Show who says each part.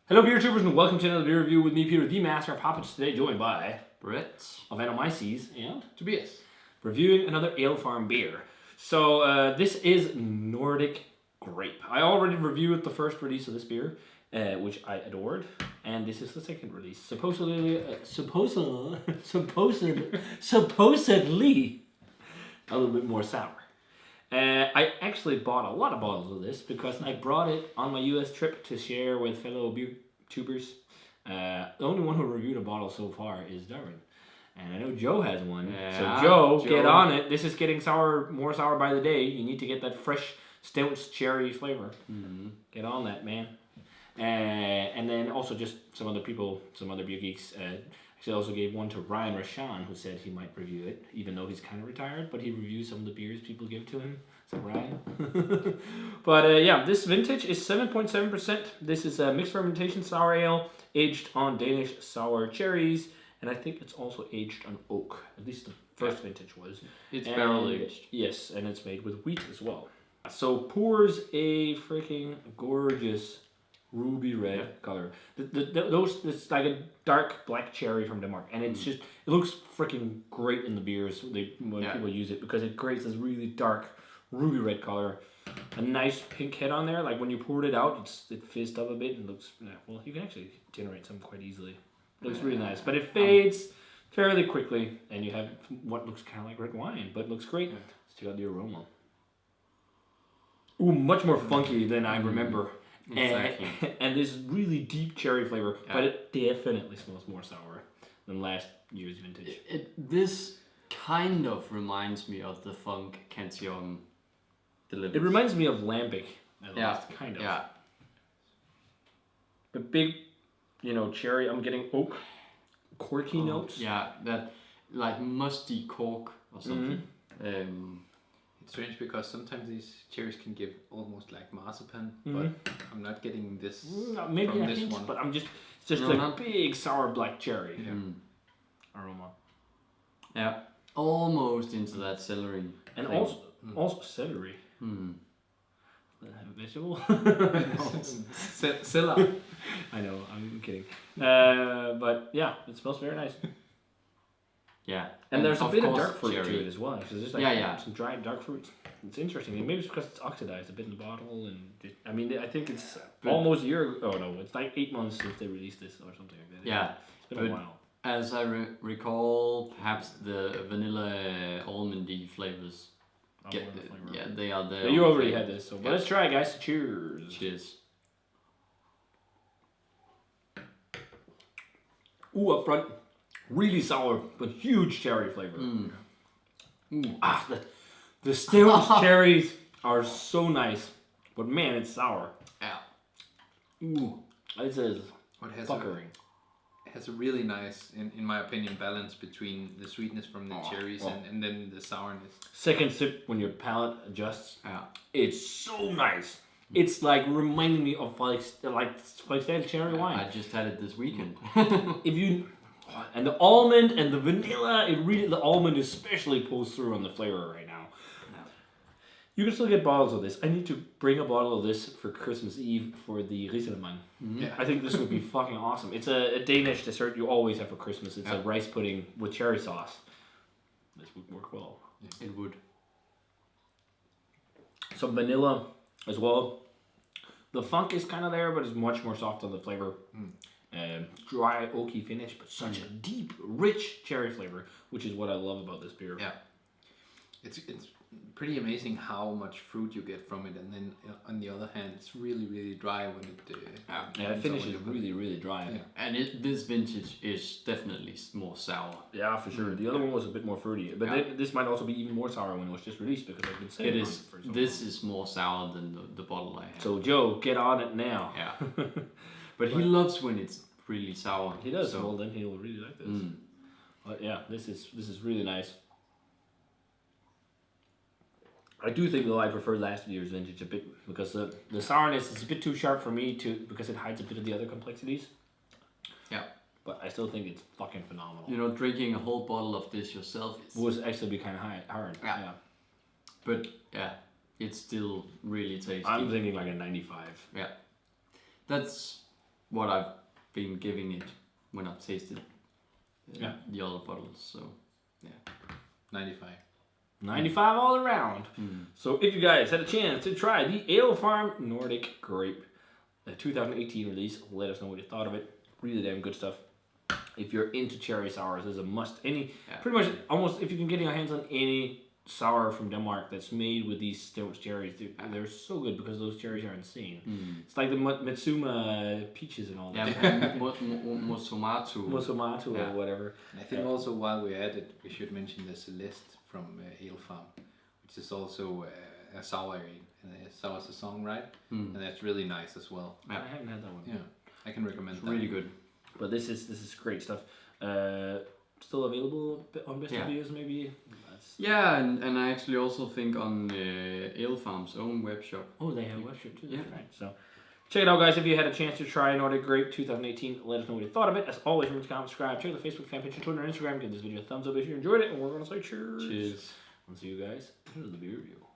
Speaker 1: Hello beer tubers and welcome to another beer review with me, Peter, the Master of Hoppage, today joined by
Speaker 2: Brett
Speaker 1: of Anomyces and
Speaker 2: Tobias.
Speaker 1: Reviewing another Alefarm beer. So this is Nordic Grape. I already reviewed the first release of this beer, which I adored, and this is the second release. Supposedly a little bit more sour. I actually bought a lot of bottles of this because I brought it on my US trip to share with fellow beer tubers. The only one who reviewed a bottle so far is Darwin. And I know Joe has one.
Speaker 2: Yeah,
Speaker 1: so Joe, get on it. This is getting more sour by the day. You need to get that fresh stout cherry flavor.
Speaker 2: Mm-hmm.
Speaker 1: Get on that, man. And then also just some other people, some other beer geeks. Actually, I also gave one to Ryan Rashan, who said he might review it, even though he's kind of retired, but he reviews some of the beers people give to him. So Ryan. But yeah, this vintage is 7.7%. This is a mixed fermentation sour ale, aged on Danish sour cherries, and I think it's also aged on oak. At least the first vintage was.
Speaker 2: It's barrel aged.
Speaker 1: Yes, and it's made with wheat as well. So pours a freaking gorgeous ruby red color. It's like a dark black cherry from Denmark, and it's just, it looks freaking great in the beers when people use it, because it creates this really dark ruby red color. A nice pink head on there, like when you poured it out, it fizzed up a bit and looks, well, you can actually generate some quite easily. It looks really nice, but it fades fairly quickly, and you have what looks kind of like red wine, but looks great. Let's check out the aroma. Ooh, much more funky than I remember.
Speaker 2: Exactly.
Speaker 1: And this really deep cherry flavor, but it definitely smells more sour than last year's vintage.
Speaker 2: This kind of reminds me of the Funk Cantillon delivery.
Speaker 1: It reminds me of Lambic, at least, kind of.
Speaker 2: Yeah.
Speaker 1: The big, cherry. I'm getting oak, corky notes.
Speaker 2: Yeah, that like musty cork or something.
Speaker 3: It's strange because sometimes these cherries can give almost like marzipan, but I'm not getting this
Speaker 1: Maybe
Speaker 3: from
Speaker 1: a
Speaker 3: this
Speaker 1: hint,
Speaker 3: one.
Speaker 1: but it's just a big sour black cherry aroma.
Speaker 2: Yeah, almost into that celery.
Speaker 1: And
Speaker 2: thing.
Speaker 1: also celery. Vegetable?
Speaker 3: Silla.
Speaker 1: I know, I'm kidding. But yeah, it smells very nice.
Speaker 2: Yeah,
Speaker 1: and there's a bit of
Speaker 2: course,
Speaker 1: dark fruit
Speaker 2: cherry.
Speaker 1: to it as well. So there's like some dried dark fruits. It's interesting. And maybe it's because it's oxidized a bit in the bottle. And I think it's almost a year. Oh no, it's like 8 months since they released this or something like that.
Speaker 2: Yeah,
Speaker 1: it's been a while.
Speaker 2: As I recall, perhaps the vanilla almondy flavors. They are there.
Speaker 1: Yeah, you already had this, so let's try, guys. Cheers.
Speaker 2: Cheers.
Speaker 1: Ooh, up front, really sour, but huge cherry flavor. The stout cherries are so nice, but man, it's sour.
Speaker 2: Yeah.
Speaker 1: Ooh, this is puckering.
Speaker 3: It has a really nice, in my opinion, balance between the sweetness from the cherries and then the sourness.
Speaker 1: Second sip, when your palate adjusts, it's so nice. It's like reminding me of like cherry wine.
Speaker 2: I just had it this weekend.
Speaker 1: And the almond and the vanilla, the almond especially pulls through on the flavor right now. You can still get bottles of this. I need to bring a bottle of this for Christmas Eve for the Rieselmann. I think this would be fucking awesome. It's a Danish dessert you always have for Christmas. It's a rice pudding with cherry sauce. This would work well.
Speaker 2: It would.
Speaker 1: Some vanilla as well. The funk is kind of there, but it's much more soft on the flavor. Dry, oaky finish, but such a deep, rich cherry flavor, which is what I love about this beer.
Speaker 3: Yeah. It's pretty amazing how much fruit you get from it, and then on the other hand, it's really, really dry when it.
Speaker 1: The finish is really, really dry.
Speaker 2: Yeah. And this vintage is definitely more sour.
Speaker 1: Yeah, for sure. The other one was a bit more fruity, but this might also be even more sour when it was just released because I've been saying
Speaker 2: it is. This is more sour than the bottle I have.
Speaker 1: So Joe, get on it now.
Speaker 2: Yeah. But he loves when it's really sour.
Speaker 1: He does. So. Well, then he'll really like this. But yeah, this is really nice. I do think though I prefer last year's vintage a bit because the sourness is a bit too sharp for me because it hides a bit of the other complexities.
Speaker 2: Yeah.
Speaker 1: But I still think it's fucking phenomenal.
Speaker 2: Drinking a whole bottle of this yourself
Speaker 1: would actually be kind of hard. Yeah.
Speaker 2: But yeah, it's still really tasty.
Speaker 1: I'm thinking like a 95.
Speaker 2: Yeah. That's what I've been giving it when I've tasted the other bottles. So
Speaker 3: 95.
Speaker 1: 95 all around. So if you guys had a chance to try the Alefarm Nordic Grape, the 2018 release, let us know what you thought of it. Really damn good stuff. If you're into cherry sours, there's a must. Pretty much almost if you can get your hands on any sour from Denmark that's made with these stoked cherries, they're so good because those cherries are insane. It's like the Mitsuma peaches and all that. Mosomatu or whatever.
Speaker 3: And I think also while we're at it, we should mention the Celeste from Alefarm, which is also a sour ale, and a sour saison, right? And that's really nice as well.
Speaker 1: I haven't had that one.
Speaker 3: Yeah, I can recommend that.
Speaker 2: Really good.
Speaker 1: But this is great stuff. Still available on Best Reviews, maybe.
Speaker 2: Yeah, and I actually also think on Alefarm's own web shop.
Speaker 1: Oh, they have a web shop too. That's right. So check it out, guys. If you had a chance to try Nordic Grape 2018, let us know what you thought of it. As always, remember to comment, subscribe, check the Facebook fan page, and Twitter and Instagram. Give this video a thumbs up if you enjoyed it, and we're gonna say cheers.
Speaker 2: Cheers.
Speaker 1: I'll see you guys in the beer review.